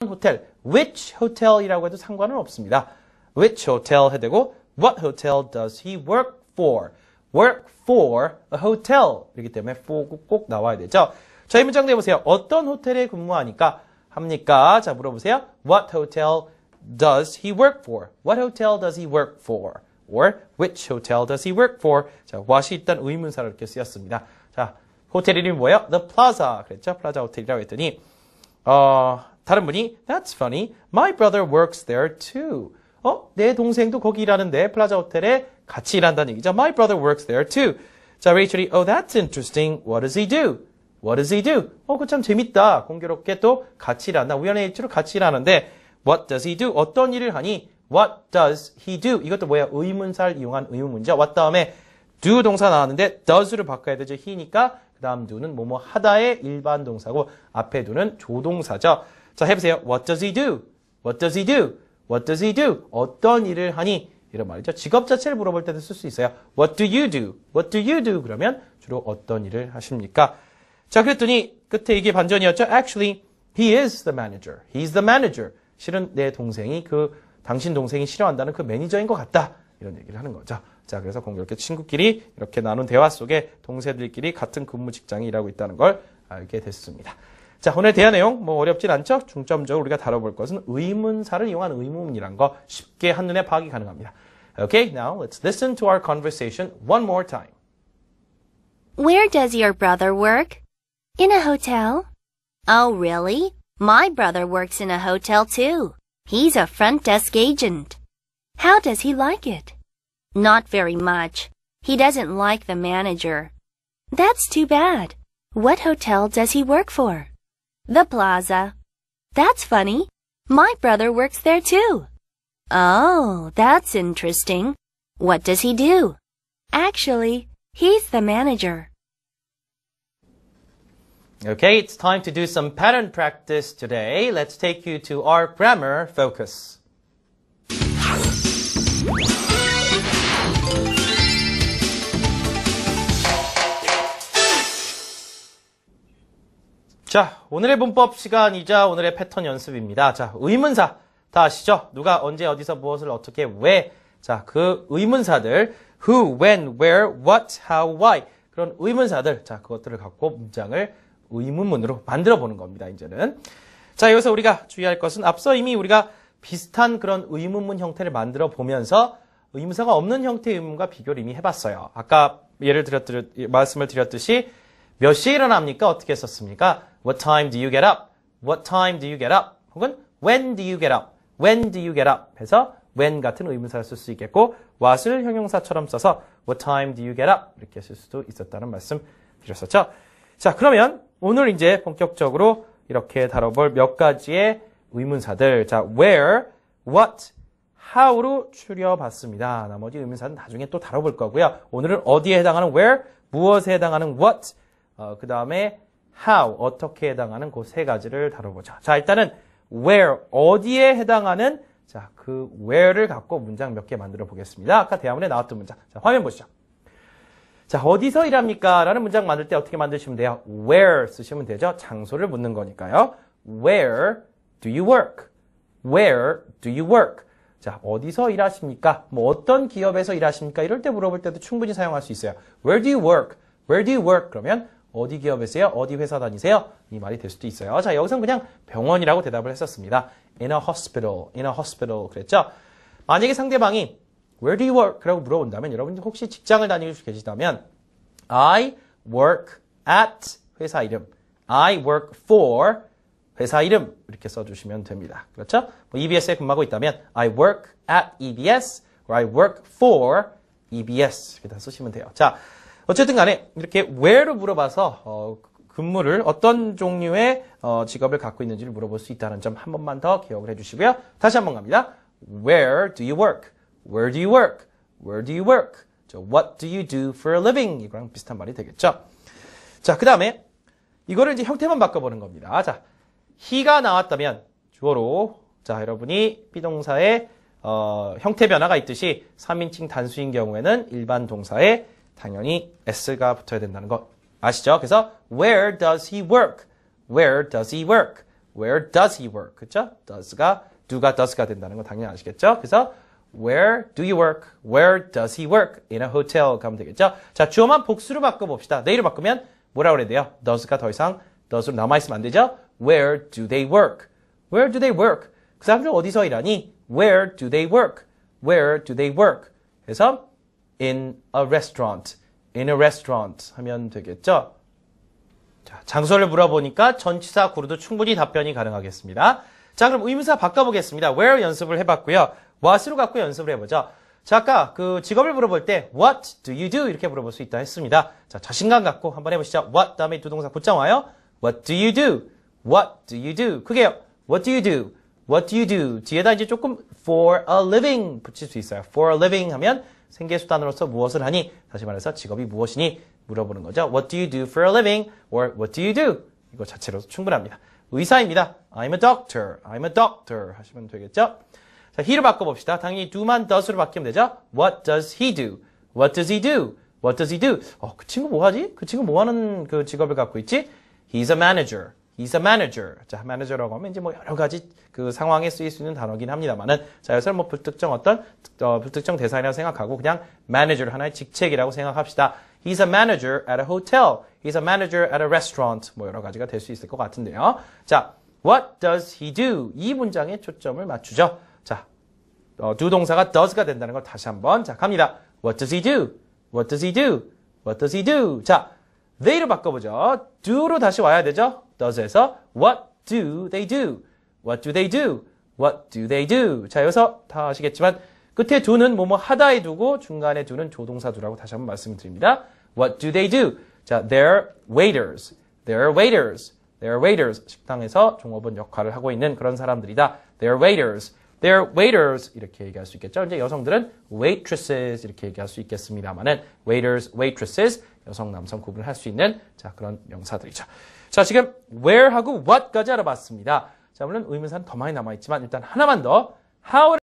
호텔, which hotel이라고 해도 상관은 없습니다. which hotel 해대고 what hotel does he work for? work for a hotel 이기 때문에 for 꼭 나와야 되죠. 자, 이 문장 내보세요. 어떤 호텔에 근무하니까 합니까? 자, 물어보세요. What hotel does he work for? What hotel does he work for? Or which hotel does he work for? 자, what이 일단 의문사로 이렇게 쓰였습니다. 자, 호텔 이름이 뭐예요? The Plaza. 그랬죠? 플라자 호텔이라고 했더니 다른 분이 That's funny. My brother works there too. 내 동생도 거기 일하는데 플라자 호텔에 같이 일한다는 얘기죠. My brother works there too. 자, 레이첼이 Oh, that's interesting. What does he do? What does he do? 그거 참 재밌다. 공교롭게 또 같이 일한다. 우연의 일치로 같이 일하는데 What does he do? 어떤 일을 하니? What does he do? 이것도 뭐야? 의문사를 이용한 의문문이죠. what 다음에 do 동사 나왔는데 does를 바꿔야 되죠. he니까 그 다음 do는 뭐뭐 하다의 일반 동사고 앞에 do는 조동사죠. 자, 해보세요. What does he do? What does he do? What does he do? 어떤 일을 하니? 이런 말이죠. 직업 자체를 물어볼 때도 쓸 수 있어요. What do you do? What do you do? 그러면 주로 어떤 일을 하십니까? 자, 그랬더니 끝에 이게 반전이었죠. Actually, he is the manager. He's the manager. 실은 내 동생이 당신 동생이 싫어한다는 그 매니저인 것 같다. 이런 얘기를 하는 거죠. 자, 그래서 공교롭게 친구끼리 이렇게 나눈 대화 속에 동생들끼리 같은 근무 직장에 일하고 있다는 걸 알게 됐습니다. 자, 오늘 대화 내용 뭐 어렵진 않죠? 중점적으로 우리가 다뤄볼 것은 의문사를 이용한 의문이란 거 쉽게 한눈에 파악이 가능합니다. Okay, now let's listen to our conversation one more time. Where does your brother work? In a hotel. Oh, really? My brother works in a hotel too. He's a front desk agent. How does he like it? Not very much. He doesn't like the manager. That's too bad. What hotel does he work for? The Plaza. That's funny. My brother works there too. Oh, that's interesting. What does he do? Actually, he's the manager. Okay, it's time to do some pattern practice today. Let's take you to our grammar focus. 자, 오늘의 문법 시간이자 오늘의 패턴 연습입니다. 자, 의문사 다 아시죠? 누가 언제 어디서 무엇을 어떻게 왜. 자, 그 의문사들 who, when, where, what, how, why 그런 의문사들 자, 그것들을 갖고 문장을 의문문으로 만들어 보는 겁니다, 이제는. 자, 여기서 우리가 주의할 것은 앞서 이미 우리가 비슷한 그런 의문문 형태를 만들어 보면서 의문사가 없는 형태의 의문과 비교를 이미 해봤어요. 아까 말씀을 드렸듯이 몇 시에 일어납니까? 어떻게 했었습니까? What time do you get up? What time do you get up? 혹은 when do you get up? When do you get up? 해서 when 같은 의문사를 쓸 수 있겠고 what을 형용사처럼 써서 What time do you get up? 이렇게 쓸 수도 있었다는 말씀 드렸었죠. 자, 그러면 오늘 이제 본격적으로 이렇게 다뤄볼 몇 가지의 의문사들. 자, where, what, how로 추려봤습니다. 나머지 의문사는 나중에 또 다뤄볼 거고요. 오늘은 어디에 해당하는 where, 무엇에 해당하는 what, 그 다음에 how, 어떻게 해당하는 그 세 가지를 다뤄보자. 자, 일단은 where, 어디에 해당하는 자, 그 where를 갖고 문장 몇 개 만들어 보겠습니다. 아까 대화문에 나왔던 문장. 자, 화면 보시죠. 자, 어디서 일합니까? 라는 문장 만들 때 어떻게 만드시면 돼요? Where 쓰시면 되죠? 장소를 묻는 거니까요. Where do you work? Where do you work? 자, 어디서 일하십니까? 뭐 어떤 기업에서 일하십니까? 이럴 때 물어볼 때도 충분히 사용할 수 있어요. Where do you work? Where do you work? 그러면 어디 기업에서요? 어디 회사 다니세요? 이 말이 될 수도 있어요. 자, 여기서는 그냥 병원이라고 대답을 했었습니다. In a hospital, in a hospital 그랬죠? 만약에 상대방이 Where do you work? 라고 물어본다면 여러분들 혹시 직장을 다니고 계시다면 I work at 회사 이름 I work for 회사 이름 이렇게 써주시면 됩니다. 그렇죠? 뭐 EBS에 근무하고 있다면 I work at EBS or I work for EBS 이렇게 다 쓰시면 돼요. 자, 어쨌든 간에 이렇게 where로 물어봐서 근무를 어떤 종류의 직업을 갖고 있는지를 물어볼 수 있다는 점 한 번만 더 기억을 해주시고요. 다시 한번 갑니다. Where do you work? Where do you work? Where do you work? What do you do for a living? 이거랑 비슷한 말이 되겠죠. 자, 그 다음에 이거를 이제 형태만 바꿔보는 겁니다. 자, he가 나왔다면 주어로 자, 여러분이 비동사의 형태 변화가 있듯이 3인칭 단수인 경우에는 일반 동사에 당연히 s가 붙어야 된다는 거 아시죠? 그래서 where does he work? Where does he work? where does he work? 그쵸? does가, do가 does가 된다는 거 당연히 아시겠죠? 그래서 where do you work? Where does he work? In a hotel 가면 되겠죠? 자, 주어만 복수로 바꿔봅시다. they로 바꾸면 뭐라 그래야 돼요? does가 더 이상 does로 남아있으면 안 되죠? Where do they work? Where do they work? 그 사람들 어디서 일하니? Where do they work? Where do they work? 그래서 in a restaurant. In a restaurant 하면 되겠죠? 자, 장소를 물어보니까 전치사 구로도 충분히 답변이 가능하겠습니다. 자, 그럼 의문사 바꿔보겠습니다. where 연습을 해봤고요. what으로 갖고 연습을 해보죠. 자, 아까 그 직업을 물어볼 때 what do you do? 이렇게 물어볼 수 있다 했습니다. 자, 자신감 갖고 한번 해보시죠. what 다음에 두 동사 붙여 와요. What do you do? What do you do? 크게요. What do you do? What do you do? 뒤에다 이제 조금 for a living 붙일 수 있어요. For a living 하면 생계수단으로서 무엇을 하니? 다시 말해서 직업이 무엇이니? 물어보는 거죠. What do you do for a living? Or what do you do? 이거 자체로도 충분합니다. 의사입니다. I'm a doctor. I'm a doctor 하시면 되겠죠. 자, he를 바꿔봅시다. 당연히 do만 does로 바뀌면 되죠. What does he do? What does he do? What does he do? 그 친구 뭐 하지? 그 친구 뭐 하는 그 직업을 갖고 있지? He's a manager. He's a manager. 자, manager라고 하면 이제 뭐 여러 가지 그 상황에 쓰일 수 있는 단어긴 합니다만은, 자, 여기서 뭐 불특정 불특정 대상이라고 생각하고 그냥 manager 하나의 직책이라고 생각합시다. He's a manager at a hotel. He's a manager at a restaurant. 뭐 여러 가지가 될 수 있을 것 같은데요. 자, what does he do? 이 문장에 초점을 맞추죠. 자, do 동사가 does가 된다는 걸 다시 한번. 자, 갑니다. What does he do? What does he do? What does he do? 자, they로 바꿔보죠. do로 다시 와야 되죠. does에서 what do they do? What do they do? What do they do? 자, 여기서 다 아시겠지만 끝에 do는 뭐뭐 하다에 두고 중간에 do는 조동사 두라고 다시 한번 말씀드립니다. What do they do? 자, they're waiters. They're waiters. They're waiters. 식당에서 종업원 역할을 하고 있는 그런 사람들이다. They're waiters. They're waiters. 이렇게 얘기할 수 있겠죠. 이제 여성들은 waitresses 이렇게 얘기할 수 있겠습니다만은 waiters, waitresses 여성, 남성 구분을 할 수 있는 자, 그런 명사들이죠. 자, 지금 where하고 what까지 알아봤습니다. 자, 물론 의문사는 더 많이 남아있지만 일단 하나만 더 how